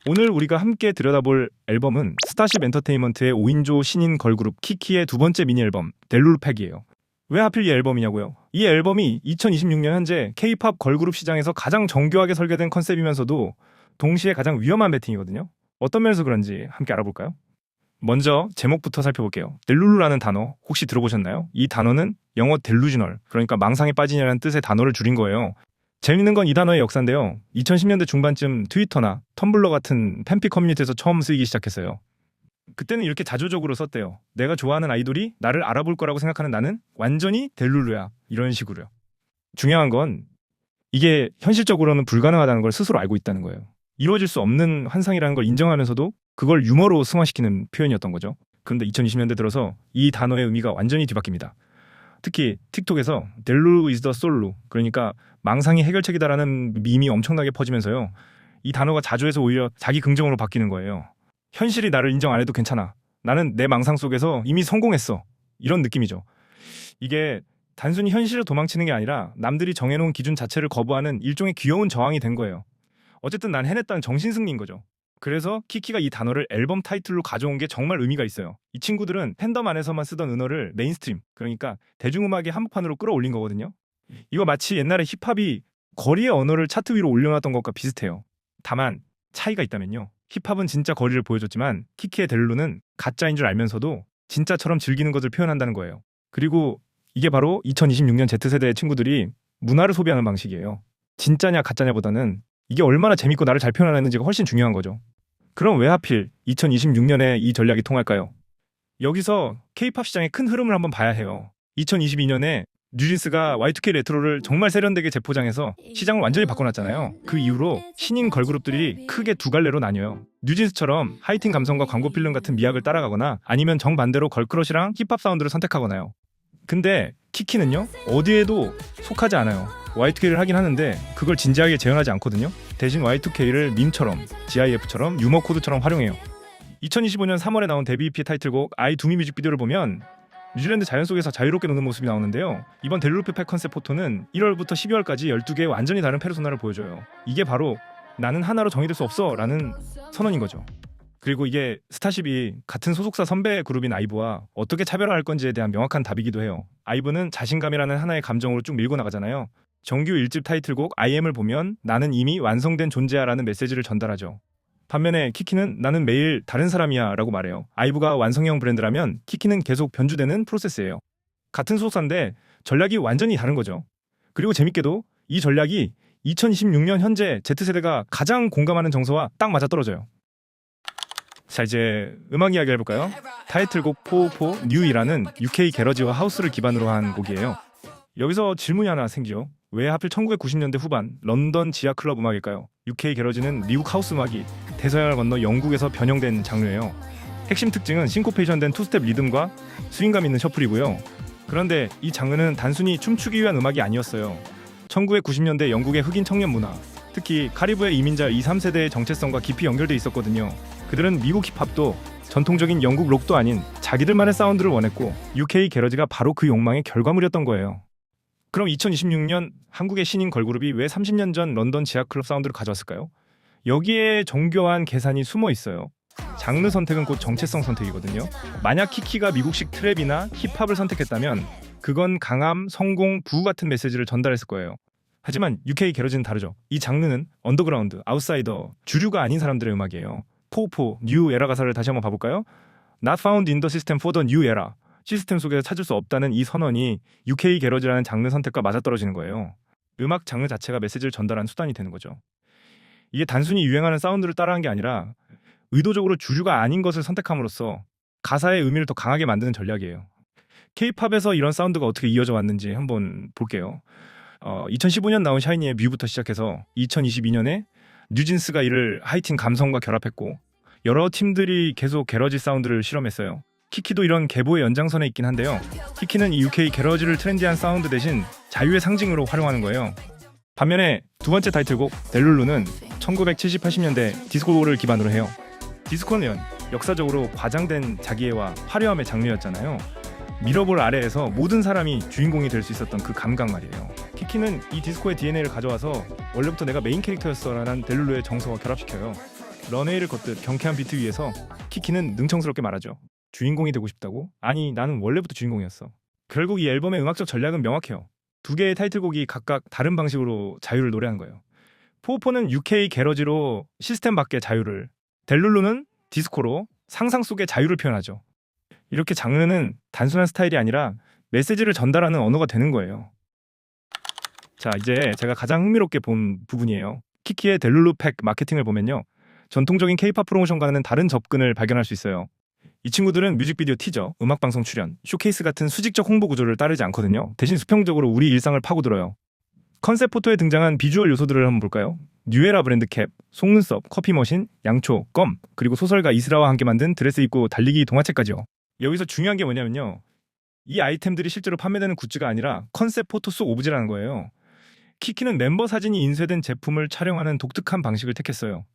오늘 우리가 함께 들여다볼 앨범은 스타쉽 엔터테인먼트의 5인조 신인 걸그룹 키키의 두 번째 미니 앨범 델룰팩이에요. 왜 하필 이 앨범이냐고요? 이 앨범이 2026년 현재 K-팝 걸그룹 시장에서 가장 정교하게 설계된 컨셉이면서도 동시에 가장 위험한 배팅이거든요. 어떤 면에서 그런지 함께 알아볼까요? 먼저 제목부터 살펴볼게요. 델룰루라는 단어 혹시 들어보셨나요? 이 단어는 영어 델루지널, 그러니까 망상에 빠지냐라는 뜻의 단어를 줄인 거예요. 재밌는 건 이 단어의 역사인데요. 2010년대 중반쯤 트위터나 텀블러 같은 팬픽 커뮤니티에서 처음 쓰이기 시작했어요. 그때는 이렇게 자조적으로 썼대요. 내가 좋아하는 아이돌이 나를 알아볼 거라고 생각하는 나는 완전히 델룰루야. 이런 식으로요. 중요한 건 이게 현실적으로는 불가능하다는 걸 스스로 알고 있다는 거예요. 이루어질 수 없는 환상이라는 걸 인정하면서도 그걸 유머로 승화시키는 표현이었던 거죠. 그런데 2020년대 들어서 이 단어의 의미가 완전히 뒤바뀝니다. 특히 틱톡에서 델루 is the 솔루, 그러니까 망상이 해결책이다라는 밈이 엄청나게 퍼지면서요. 이 단어가 자주해서 오히려 자기 긍정으로 바뀌는 거예요. 현실이 나를 인정 안 해도 괜찮아. 나는 내 망상 속에서 이미 성공했어. 이런 느낌이죠. 이게 단순히 현실을 도망치는 게 아니라 남들이 정해놓은 기준 자체를 거부하는 일종의 귀여운 저항이 된 거예요. 어쨌든 난 해냈다는 정신승리인 거죠. 그래서 키키가 이 단어를 앨범 타이틀로 가져온 게 정말 의미가 있어요. 이 친구들은 팬덤 안에서만 쓰던 은어를 메인스트림, 그러니까 대중음악의 한복판으로 끌어올린 거거든요. 이거 마치 옛날에 힙합이 거리의 언어를 차트 위로 올려놨던 것과 비슷해요. 다만 차이가 있다면요. 힙합은 진짜 거리를 보여줬지만 키키의 델루는 가짜인 줄 알면서도 진짜처럼 즐기는 것을 표현한다는 거예요. 그리고 이게 바로 2026년 Z세대의 친구들이 문화를 소비하는 방식이에요. 진짜냐 가짜냐보다는 이게 얼마나 재밌고 나를 잘 표현하는지가 훨씬 중요한 거죠. 그럼 왜 하필 2026년에 이 전략이 통할까요? 여기서 K-팝 시장의 큰 흐름을 한번 봐야 해요. 2022년에 뉴진스가 Y2K 레트로를 정말 세련되게 재포장해서 시장을 완전히 바꿔놨잖아요. 그 이후로 신인 걸그룹들이 크게 두 갈래로 나뉘어요. 뉴진스처럼 하이틴 감성과 광고 필름 같은 미학을 따라가거나 아니면 정반대로 걸크러쉬랑 힙합 사운드를 선택하거나요. 근데 키키는요, 어디에도 속하지 않아요. Y2K를 하긴 하는데 그걸 진지하게 재현하지 않거든요. 대신 Y2K를 밈처럼, GIF처럼, 유머 코드처럼 활용해요. 2025년 3월에 나온 데뷔 EP 타이틀곡 I Do Me 뮤직비디오를 보면 뉴질랜드 자연 속에서 자유롭게 노는 모습이 나오는데요. 이번 델루페팩 컨셉 포토는 1월부터 12월까지 12개의 완전히 다른 페르소나를 보여줘요. 이게 바로 나는 하나로 정의될 수 없어 라는 선언인 거죠. 그리고 이게 스타쉽이 같은 소속사 선배 그룹인 아이브와 어떻게 차별화할 건지에 대한 명확한 답이기도 해요. 아이브는 자신감이라는 하나의 감정으로 쭉 밀고 나가잖아요. 정규 1집 타이틀곡 IM을 보면 나는 이미 완성된 존재야 라는 메시지를 전달하죠. 반면에 키키는 나는 매일 다른 사람이야 라고 말해요. 아이브가 완성형 브랜드라면 키키는 계속 변주되는 프로세스예요. 같은 소속사인데 전략이 완전히 다른 거죠. 그리고 재밌게도 이 전략이 2026년 현재 Z세대가 가장 공감하는 정서와 딱 맞아떨어져요. 자, 이제 음악 이야기 해볼까요? 타이틀곡 404 New이라는 UK 게러지와 하우스를 기반으로 한 곡이에요. 여기서 질문이 하나 생기죠. 왜 하필 1990년대 후반 런던 지하 클럽 음악일까요? UK 게러지는 미국 하우스 음악이 대서양을 건너 영국에서 변형된 장르예요. 핵심 특징은 싱코페이션된 투스텝 리듬과 스윙감 있는 셔플이고요. 그런데 이 장르는 단순히 춤추기 위한 음악이 아니었어요. 1990년대 영국의 흑인 청년 문화, 특히 카리브해 이민자 2, 3세대의 정체성과 깊이 연결돼 있었거든요. 그들은 미국 힙합도 전통적인 영국 록도 아닌 자기들만의 사운드를 원했고 UK 게러지가 바로 그 욕망의 결과물이었던 거예요. 그럼 2026년 한국의 신인 걸그룹이 왜 30년 전 런던 지하클럽 사운드를 가져왔을까요? 여기에 정교한 계산이 숨어 있어요. 장르 선택은 곧 정체성 선택이거든요. 만약 키키가 미국식 트랩이나 힙합을 선택했다면 그건 강함, 성공, 부후 같은 메시지를 전달했을 거예요. 하지만 UK 게러지는 다르죠. 이 장르는 언더그라운드, 아웃사이더, 주류가 아닌 사람들의 음악이에요. 404 New Era 가사를 다시 한번 봐볼까요? Not found in the system for the new era. 시스템 속에서 찾을 수 없다는 이 선언이 UK 게러지라는 장르 선택과 맞아떨어지는 거예요. 음악 장르 자체가 메시지를 전달하는 수단이 되는 거죠. 이게 단순히 유행하는 사운드를 따라한 게 아니라 의도적으로 주류가 아닌 것을 선택함으로써 가사의 의미를 더 강하게 만드는 전략이에요. K-팝에서 이런 사운드가 어떻게 이어져 왔는지 한번 볼게요. 2015년 나온 샤이니의 뮤부터 시작해서 2022년에 뉴진스가 이를 하이틴 감성과 결합했고 여러 팀들이 계속 게러지 사운드를 실험했어요. 키키도 이런 계보의 연장선에 있긴 한데요. 키키는 이 UK 게러지를 트렌디한 사운드 대신 자유의 상징으로 활용하는 거예요. 반면에 두 번째 타이틀곡 델룰루는 1970, 80년대 디스코를 기반으로 해요. 디스코는 역사적으로 과장된 자기애와 화려함의 장르였잖아요. 미러볼 아래에서 모든 사람이 주인공이 될 수 있었던 그 감각 말이에요. 키키는 이 디스코의 DNA를 가져와서 원래부터 내가 메인 캐릭터였어 라는 델룰루의 정서와 결합시켜요. 런웨이를 걷듯 경쾌한 비트 위에서 키키는 능청스럽게 말하죠. 주인공이 되고 싶다고? 아니, 나는 원래부터 주인공이었어. 결국 이 앨범의 음악적 전략은 명확해요. 두 개의 타이틀곡이 각각 다른 방식으로 자유를 노래한 거예요. 포오포는 UK 게러지로 시스템 밖의 자유를, 델룰루는 디스코로 상상 속의 자유를 표현하죠. 이렇게 장르는 단순한 스타일이 아니라 메시지를 전달하는 언어가 되는 거예요. 자, 이제 제가 가장 흥미롭게 본 부분이에요. 키키의 델룰루 팩 마케팅을 보면요, 전통적인 K-팝 프로모션과는 다른 접근을 발견할 수 있어요. 이 친구들은 뮤직비디오 티저, 음악방송 출연, 쇼케이스 같은 수직적 홍보 구조를 따르지 않거든요. 대신 수평적으로 우리 일상을 파고들어요. 컨셉 포토에 등장한 비주얼 요소들을 한번 볼까요? 뉴에라 브랜드 캡, 속눈썹, 커피 머신, 양초, 껌, 그리고 소설가 이스라와 함께 만든 드레스 입고 달리기 동화책까지요. 여기서 중요한 게 뭐냐면요, 이 아이템들이 실제로 판매되는 굿즈가 아니라 컨셉 포토 속 오브제라는 거예요. 키키는 멤버 사진이 인쇄된 제품을 촬영하는 독특한 방식을 택했어요.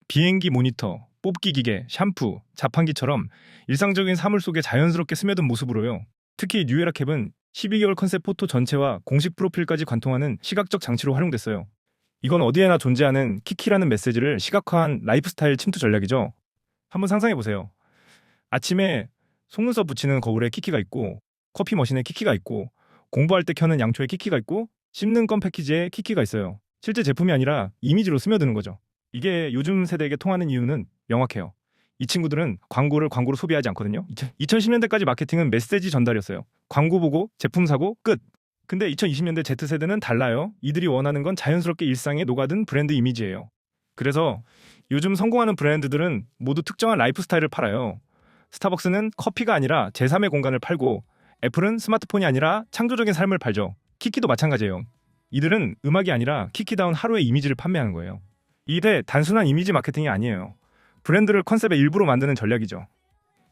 비행기 모니터, 뽑기 기계, 샴푸, 자판기처럼 일상적인 사물 속에 자연스럽게 스며든 모습으로요. 특히 뉴에라 캡은 12개월 컨셉 포토 전체와 공식 프로필까지 관통하는 시각적 장치로 활용됐어요. 이건 어디에나 존재하는 키키라는 메시지를 시각화한 라이프스타일 침투 전략이죠. 한번 상상해보세요. 아침에 속눈썹 붙이는 거울에 키키가 있고, 커피 머신에 키키가 있고, 공부할 때 켜는 양초에 키키가 있고, 씹는 껌 패키지에 키키가 있어요. 실제 제품이 아니라 이미지로 스며드는 거죠. 이게 요즘 세대에게 통하는 이유는 명확해요. 이 친구들은 광고를 광고로 소비하지 않거든요. 2010년대까지 마케팅은 메시지 전달이었어요. 광고 보고 제품 사고 끝. 근데 2020년대 Z세대는 달라요. 이들이 원하는 건 자연스럽게 일상에 녹아든 브랜드 이미지예요. 그래서 요즘 성공하는 브랜드들은 모두 특정한 라이프 스타일을 팔아요. 스타벅스는 커피가 아니라 제3의 공간을 팔고, 애플은 스마트폰이 아니라 창조적인 삶을 팔죠. 키키도 마찬가지예요. 이들은 음악이 아니라 키키다운 하루의 이미지를 판매하는 거예요. 이게 단순한 이미지 마케팅이 아니에요. 브랜드를 컨셉의 일부로 만드는 전략이죠.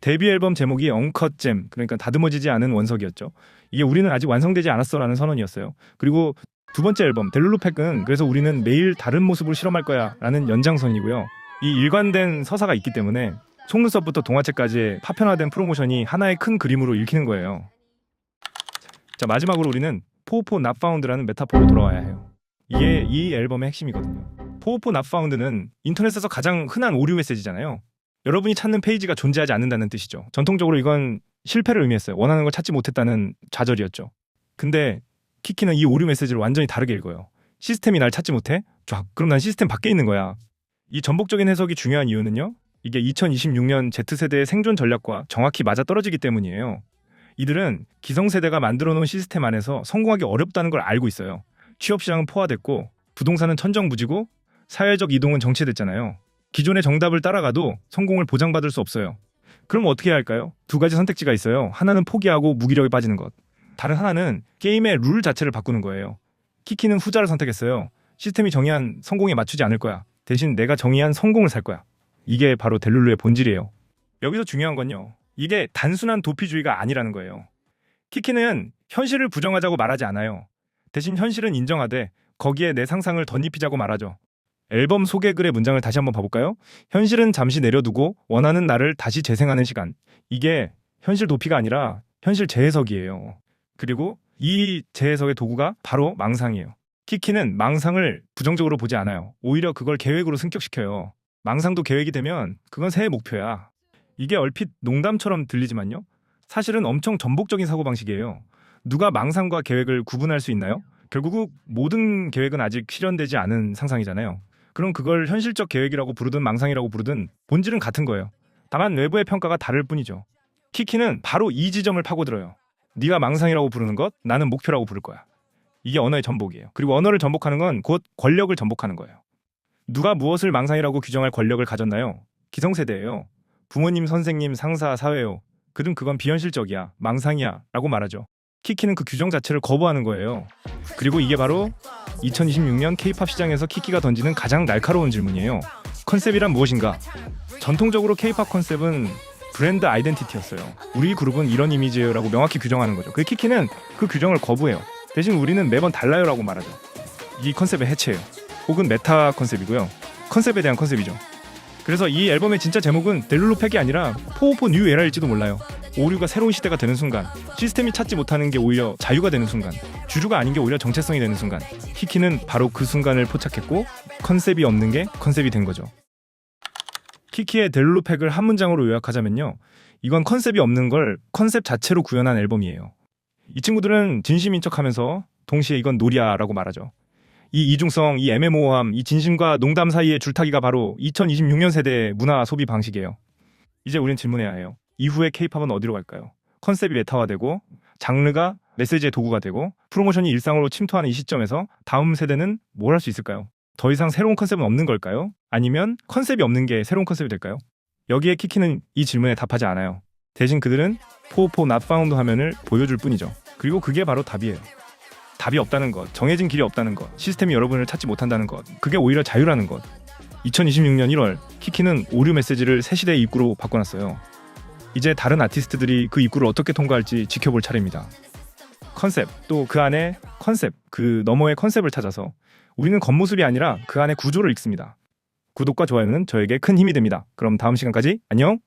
데뷔 앨범 제목이 언컷잼, 그러니까 다듬어지지 않은 원석이었죠. 이게 우리는 아직 완성되지 않았어라는 선언이었어요. 그리고 두 번째 앨범 델룰루 팩은 그래서 우리는 매일 다른 모습을 실험할 거야 라는 연장선이고요. 이 일관된 서사가 있기 때문에 속눈썹부터 동화책까지의 파편화된 프로모션이 하나의 큰 그림으로 읽히는 거예요. 자, 마지막으로 우리는 포오포 not found라는 메타포로 돌아와야 해요. 이게 이 앨범의 핵심이거든요. 포오포 not found는 인터넷에서 가장 흔한 오류 메시지잖아요. 여러분이 찾는 페이지가 존재하지 않는다는 뜻이죠. 전통적으로 이건 실패를 의미했어요. 원하는 걸 찾지 못했다는 좌절이었죠. 근데 키키는 이 오류 메시지를 완전히 다르게 읽어요. 시스템이 날 찾지 못해? 쫙. 그럼 난 시스템 밖에 있는 거야. 이 전복적인 해석이 중요한 이유는요, 이게 2026년 Z세대의 생존 전략과 정확히 맞아떨어지기 때문이에요. 이들은 기성세대가 만들어 놓은 시스템 안에서 성공하기 어렵다는 걸 알고 있어요. 취업시장은 포화됐고, 부동산은 천정부지고, 사회적 이동은 정체됐잖아요. 기존의 정답을 따라가도 성공을 보장받을 수 없어요. 그럼 어떻게 해야 할까요? 두 가지 선택지가 있어요. 하나는 포기하고 무기력에 빠지는 것. 다른 하나는 게임의 룰 자체를 바꾸는 거예요. 키키는 후자를 선택했어요. 시스템이 정의한 성공에 맞추지 않을 거야. 대신 내가 정의한 성공을 살 거야. 이게 바로 델룰루의 본질이에요. 여기서 중요한 건요, 이게 단순한 도피주의가 아니라는 거예요. 키키는 현실을 부정하자고 말하지 않아요. 대신 현실은 인정하되 거기에 내 상상을 덧입히자고 말하죠. 앨범 소개글의 문장을 다시 한번 봐볼까요? 현실은 잠시 내려두고 원하는 나를 다시 재생하는 시간. 이게 현실 도피가 아니라 현실 재해석이에요. 그리고 이 재해석의 도구가 바로 망상이에요. 키키는 망상을 부정적으로 보지 않아요. 오히려 그걸 계획으로 승격시켜요. 망상도 계획이 되면 그건 새해 목표야. 이게 얼핏 농담처럼 들리지만요, 사실은 엄청 전복적인 사고방식이에요. 누가 망상과 계획을 구분할 수 있나요? 결국 모든 계획은 아직 실현되지 않은 상상이잖아요. 그럼 그걸 현실적 계획이라고 부르든 망상이라고 부르든 본질은 같은 거예요. 다만 외부의 평가가 다를 뿐이죠. 키키는 바로 이 지점을 파고들어요. 네가 망상이라고 부르는 것, 나는 목표라고 부를 거야. 이게 언어의 전복이에요. 그리고 언어를 전복하는 건 곧 권력을 전복하는 거예요. 누가 무엇을 망상이라고 규정할 권력을 가졌나요? 기성세대예요. 부모님, 선생님, 상사, 사회요. 그건 비현실적이야, 망상이야 라고 말하죠. 키키는 그 규정 자체를 거부하는 거예요. 그리고 이게 바로 2026년 K-팝 시장에서 키키가 던지는 가장 날카로운 질문이에요. 컨셉이란 무엇인가? 전통적으로 K-팝 컨셉은 브랜드 아이덴티티였어요. 우리 그룹은 이런 이미지예요 라고 명확히 규정하는 거죠. 그 키키는 그 규정을 거부해요. 대신 우리는 매번 달라요 라고 말하죠. 이 컨셉의 해체예요. 혹은 메타 컨셉이고요. 컨셉에 대한 컨셉이죠. 그래서 이 앨범의 진짜 제목은 델룰루 팩이 아니라 포오포 뉴 에라일지도 몰라요. 오류가 새로운 시대가 되는 순간, 시스템이 찾지 못하는 게 오히려 자유가 되는 순간, 주류가 아닌 게 오히려 정체성이 되는 순간, 키키는 바로 그 순간을 포착했고 컨셉이 없는 게 컨셉이 된 거죠. 키키의 델루팩을 한 문장으로 요약하자면요. 이건 컨셉이 없는 걸 컨셉 자체로 구현한 앨범이에요. 이 친구들은 진심인 척하면서 동시에 이건 놀이야라고 말하죠. 이 이중성, 이 애매모호함, 이 진심과 농담 사이의 줄타기가 바로 2026년 세대의 문화 소비 방식이에요. 이제 우린 질문해야 해요. 이후에 케이팝은 어디로 갈까요? 컨셉이 메타화되고 장르가 메시지의 도구가 되고 프로모션이 일상으로 침투하는 이 시점에서 다음 세대는 뭘 할 수 있을까요? 더 이상 새로운 컨셉은 없는 걸까요? 아니면 컨셉이 없는 게 새로운 컨셉이 될까요? 여기에 키키는 이 질문에 답하지 않아요. 대신 그들은 포포 not found 화면을 보여줄 뿐이죠. 그리고 그게 바로 답이에요. 답이 없다는 것, 정해진 길이 없다는 것, 시스템이 여러분을 찾지 못한다는 것, 그게 오히려 자유라는 것. 2026년 1월 키키는 오류 메시지를 새 시대의 입구로 바꿔놨어요. 이제 다른 아티스트들이 그 입구를 어떻게 통과할지 지켜볼 차례입니다. 컨셉, 또 그 안에 컨셉, 그 너머의 컨셉을 찾아서 우리는 겉모습이 아니라 그 안에 구조를 읽습니다. 구독과 좋아요는 저에게 큰 힘이 됩니다. 그럼 다음 시간까지 안녕!